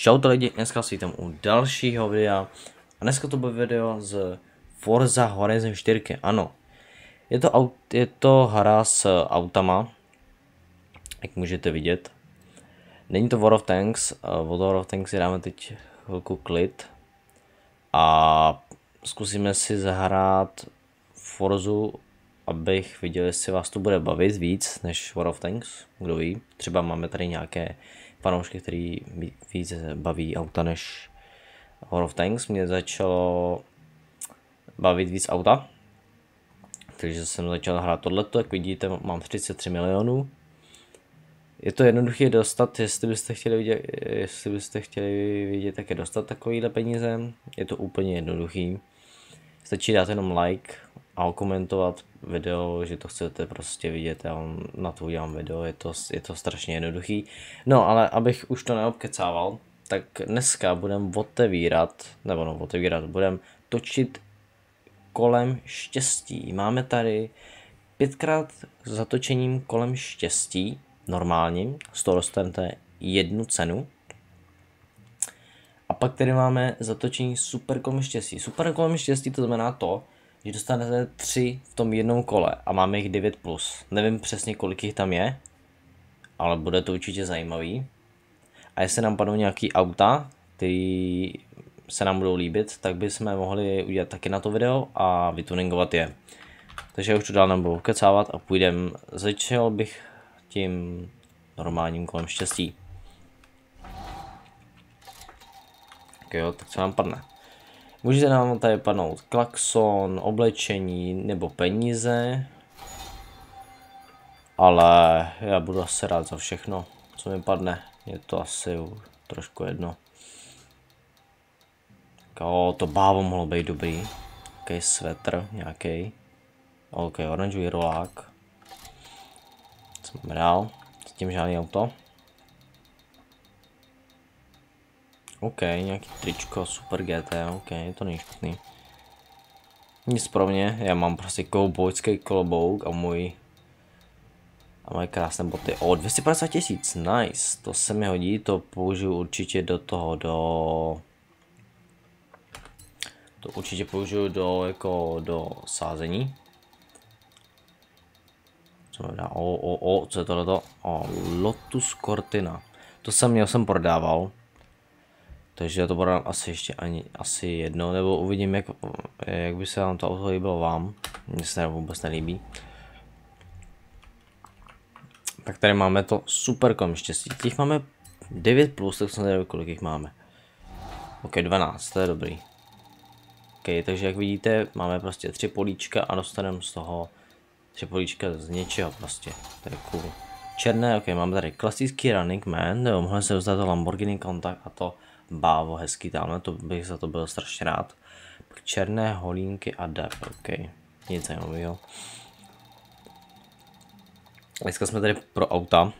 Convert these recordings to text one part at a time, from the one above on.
Čau lidi, dneska si tam u dalšího videa a dneska to bude video z Forza Horizon 4. Ano, je to hra s autama, jak můžete vidět. Není to World of Tanks, od World of Tanks si dáme teď chvilku klid a zkusíme si zahrát Forzu, abych viděl, jestli vás to bude bavit víc než World of Tanks, kdo ví. Třeba máme tady nějaké fanoušky, který víc baví auta než World of Tanks. Mě začalo bavit víc auta, takže jsem začal hrát tohleto. Jak vidíte, mám 33 milionů. Je to jednoduché dostat, jestli byste chtěli vidět, jak je dostat takovýhle peníze. Je to úplně jednoduchý. Stačí dát jenom like a okomentovat video, že to chcete prostě vidět, já vám na to udělám video, je to strašně jednoduchý. No ale abych už to neobkecával, tak dneska budeme budeme točit kolem štěstí. Máme tady 5x zatočením kolem štěstí, normálním, z toho dostanete jednu cenu. A pak tady máme zatočení super kolem štěstí. Super kolem štěstí to znamená to, že dostanete 3 v tom jednom kole a máme jich 9+. Nevím přesně, kolik jich tam je, ale bude to určitě zajímavý. A jestli nám padnou nějaký auta, který se nám budou líbit, tak bychom mohli udělat taky na to video a vytuningovat je. Takže už to dál nebudu kecávat a půjdem. Začal bych tím normálním kolem štěstí. Tak jo, tak co nám padne? Můžete nám tady padnout klaxon, oblečení nebo peníze. Ale já budu asi rád za všechno, co mi padne. Je to asi trošku jedno. Jo, to bávo mohlo být dobrý. Takový svetr nějaký. Ok, oranžový rolák. Co máme dál? S tím žádný auto. Ok, nějaký tričko, super GT, ok, to není špatný. Nic pro mě, já mám prostě koubojský klobouk a moje krásné boty. O, 250 000, nice, to se mi hodí, to použiju určitě do toho, to určitě použiju do sázení. Co mi dá? Co je tohleto? O, Lotus Cortina. To jsem prodával. Takže to bude asi jedno, nebo uvidím, jak by se vám to auto líbilo vám. Mně se vůbec nelíbí. Tak tady máme to super kolem štěstí. Těch máme 9+, tak jsem nevím, kolik jich máme. Ok, 12, to je dobrý. Ok, takže jak vidíte, máme prostě 3 políčka a dostaneme z toho 3 políčka z něčeho prostě. To je cool. Černé, ok, máme tady klasický Running Man, nebo mohli se dostat to Lamborghini Countach a to bávo hezký tamhle, to bych za to byl strašně rád. Pak černé holínky a dev, ok, nic zajímavého. Dneska jsme tady pro auta.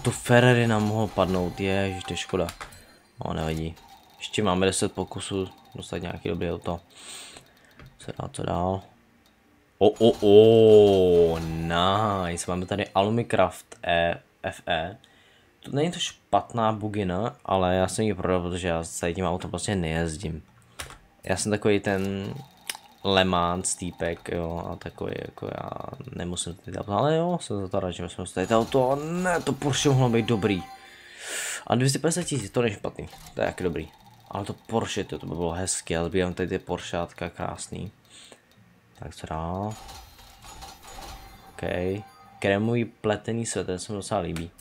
To Ferrari nám mohlo padnout, ježiš, to je škoda. Nevadí. Ještě máme 10 pokusů dostat nějaký dobrý auto. Co dál? Nice, máme tady Alumicraft FE. To není to špatná bugina, ale já jsem ji prodal, protože já s tím autem prostě nejezdím. Já jsem takový ten Le Mans týpek, jo, a takový jako já nemusím tady auto, ale jo, jsem za to rád, že jsme tady auto, ne, to Porsche mohlo být dobrý. A 250 000, to není špatný, to je taky dobrý. Ale to Porsche, to by bylo hezky, já sbírám tady ty Porscheátka krásný. Tak co dál? Ok, krémový pletený svetr, se mi docela líbí.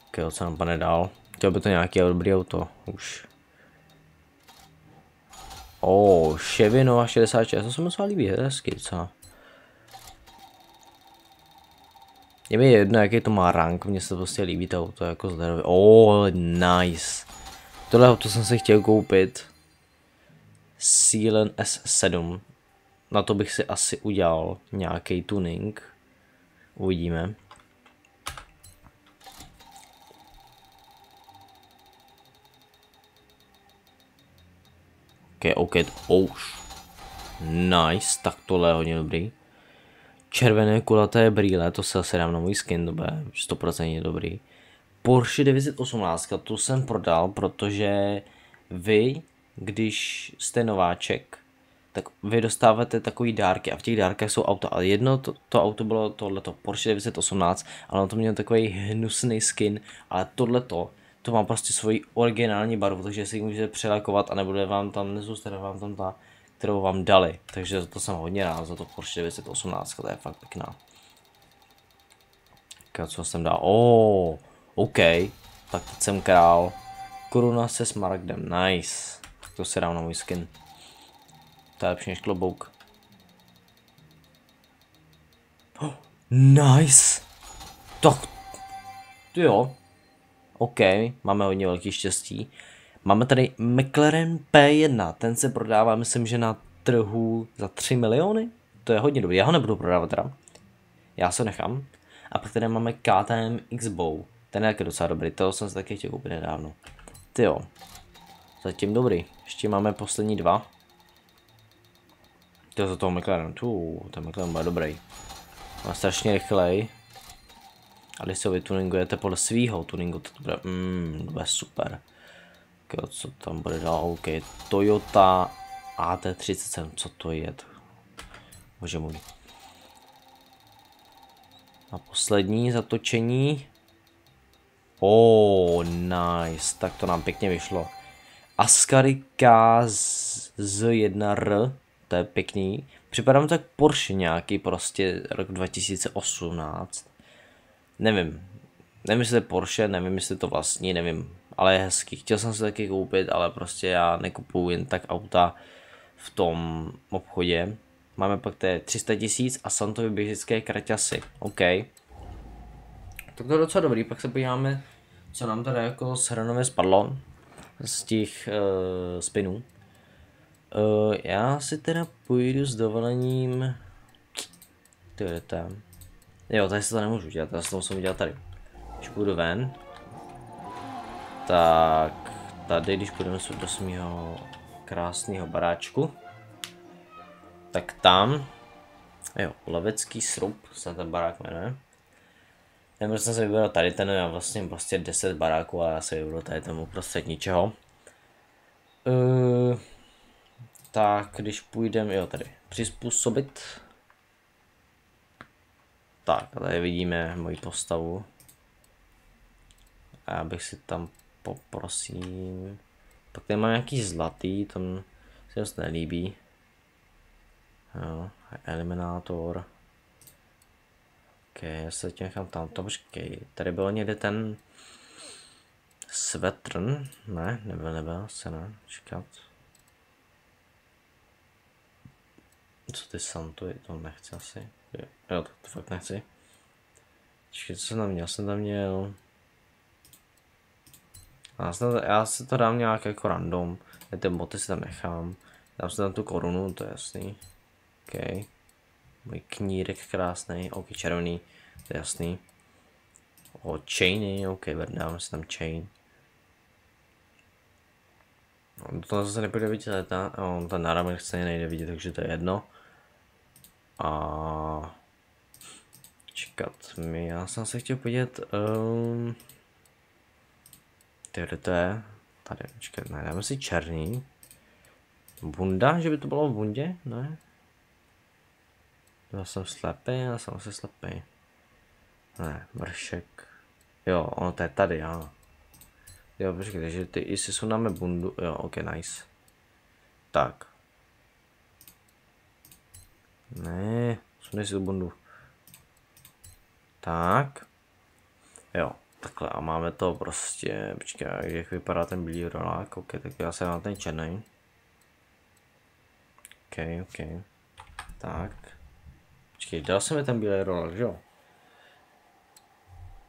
Ok, co nám pane dál? Chtěl by to nějaký dobrý auto, už. Chevy Nova 66, to se mi docela líbí, hezky, co? Je mi jedno, jaký to má rank, mně se to prostě líbí to auto, jako zdarově. Nice. Tohle auto jsem si chtěl koupit. Seelen S7. Na to bych si asi udělal nějaký tuning. Uvidíme. Ok, nice, tak tohle je hodně dobrý. červené kulaté brýle, to se asi dám na můj skin, to bude 100% dobrý. Porsche 918, tu jsem prodal, protože vy, když jste nováček, tak vy dostáváte takový dárky a v těch dárkách jsou auta. A jedno to auto bylo tohleto Porsche 918, ale on to měl takový hnusný skin, ale tohleto, to má prostě svoji originální barvu, takže si ji můžete přelakovat a nebude vám tam, nezůstane vám tam ta, kterou vám dali. Takže za to jsem hodně rád, za to Porsche 918, to je fakt pěkná. Co jsem dal? OK, tak teď jsem král. Koruna se smaragdem, nice. Tak to si dám na můj skin. To je lepší než klobouk. Nice. Tak, jo. OK, máme hodně velký štěstí. Máme tady McLaren P1, ten se prodává, myslím, že na trhu za 3 miliony. To je hodně dobrý, já ho nebudu prodávat teda. Já se nechám. A pak tady máme KTM X-Bow. Ten je taky docela dobrý, toho jsem se taky chtěl koupit nedávno. Tyjo. Zatím dobrý. Ještě máme poslední dva. To je za toho McLaren. Ten McLaren bude dobrý. Má strašně rychlej. A když se ho vytuningujete podle svýho tuningu, to bude super. Okay, co tam bude dál? OK. Toyota AT37, co to je? Bože můj. A poslední zatočení. Nice, tak to nám pěkně vyšlo. Ascari KZ1R, to je pěkný. Připadá mi tak Porsche nějaký, prostě rok 2018. Nevím, jestli to je Porsche, nevím, jestli to vlastní, nevím, ale je hezký. Chtěl jsem se taky koupit, ale prostě já nekupuju jen tak auta v tom obchodě. Máme pak té 300 000 a Santovy běžické kraťasy, OK. Tak to je docela dobrý, pak se podíváme, co nám tady jako shrnově spadlo z těch spinů. Já si teda půjdu s dovolením. Jo, tady se to nemůžu dělat, já se to musím udělat tady. Když půjdu ven, tak tady, když půjdeme do svého krásného baráčku, tak tam, jo, Levecký srub se ten barák jmenuje. Nevím, jsem se vybral tady, ten já vlastně prostě 10 baráků a já se vybral tady tomu uprostřed ničeho. Tak, když půjdeme, jo, tady, přizpůsobit. Tak, a tady vidíme moji postavu. A já bych si tam poprosím. Pak tady mám nějaký zlatý, to se dost nelíbí. Jo, eliminátor. OK, já se tím nechám tamto, počkej. Tady bylo někde ten Svetrn, ne, nebyl, se ne, čekat. Co ty Santo, to nechci asi. Jo, to fakt nechci. Počkej, co jsem tam měl. Já si to dám nějak jako random. Ty boty si tam nechám. Dám si tam tu korunu, to je jasný. OK. Můj knírek krásný, OK, červený, to je jasný. Chainy, OK, dám si tam chain. To zase nepůjde vidět, ten náramek se nejde vidět, takže to je jedno. A čekat mi, já jsem se chtěl podívat, kde to je, tady, počkat, dáme si černý. Bunda, že by to bylo v bundě, ne? Já jsem asi slepý. Ne, vršek. Jo, ono to je tady, jo. Jo, počkej, takže ty i si sundáme bundu, jo, OK, nice. Tak. Ne, sundej si tu bundu. Tak. Jo, takhle a máme to prostě, počkej, jak vypadá ten bílý rolák, OK, tak já se na ten černý. OK. Tak. Počkej, dal jsem mi ten bílý rolák, že jo?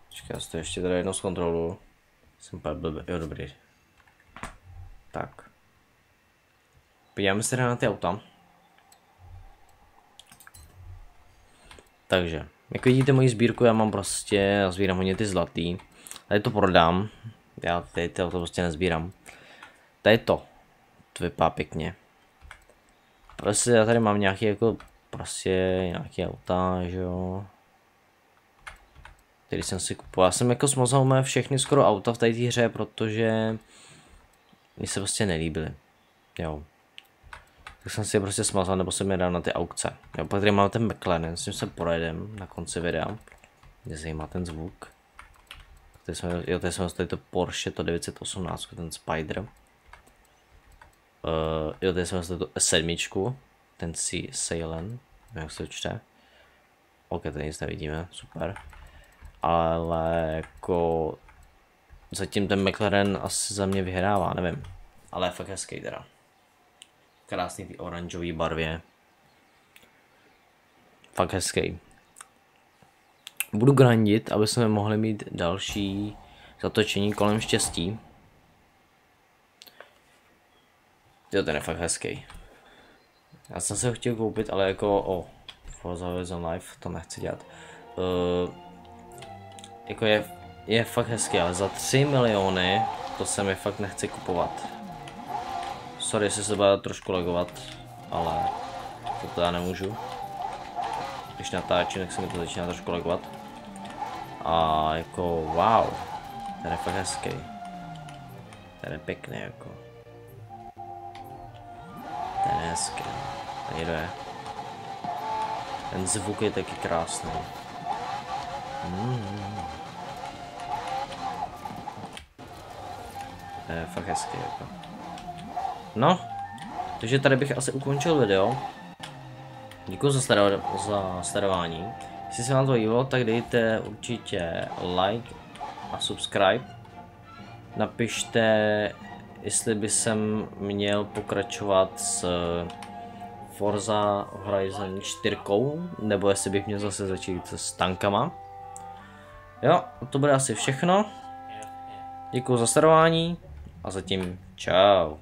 Počkej, já si to ještě tady jednou zkontroluju. Jsem úplně blbý, jo, dobrý. Tak. Podíváme se na ty auta. Takže, jak vidíte moji sbírku, já mám prostě, já sbírám hodně ty zlatý. Tady to prodám, já tady to prostě nezbírám. Tady to vypadá pěkně. Prostě já tady mám nějaký jako prostě nějaký auta, že jo. Který jsem si kupoval. Já jsem jako smazal mé všechny skoro auta v té hře, protože mi se prostě nelíbily. Jo. Tak jsem si je prostě smazal, nebo jsem je dal na ty aukce. Jo, pak tady mám ten McLaren, s tím se projedem na konci videa. Mě zajímá ten zvuk. Tady jsem tady to Porsche, to 918, ten Spider. Jo, tady jsem tady to S7, ten Ceylan, jak se to čte. Ok, tady nic nevidíme, super. Ale jako zatím ten McLaren asi za mě vyhrává, nevím. Ale je fakt hezký teda. Krásný ty oranžové barvě. Fakt hezký. Budu grindit, aby jsme mohli mít další zatočení kolem štěstí. Jo, ten je fakt hezký. Já jsem se ho chtěl koupit, ale jako Forza Horizon Live to nechci dělat. Jako je fakt hezký, ale za 3 miliony to se mi fakt nechci kupovat. Sorry, jestli se bude trošku lagovat, ale to já nemůžu. Když natáčím, tak se mi to začíná trošku lagovat. A jako wow, ten je fakt hezký. Ten je pěkný jako. Ten je hezký. Tady je. Ten zvuk je taky krásný. To je fakt hezký jako. No, takže tady bych asi ukončil video. Děkuji za sledování. Jestli se vám to líbilo, tak dejte určitě like a subscribe. Napište, jestli by jsem měl pokračovat s Forza Horizon 4, nebo jestli bych měl zase začít s tankama. Jo, to bude asi všechno. Děkuji za sledování a zatím čau.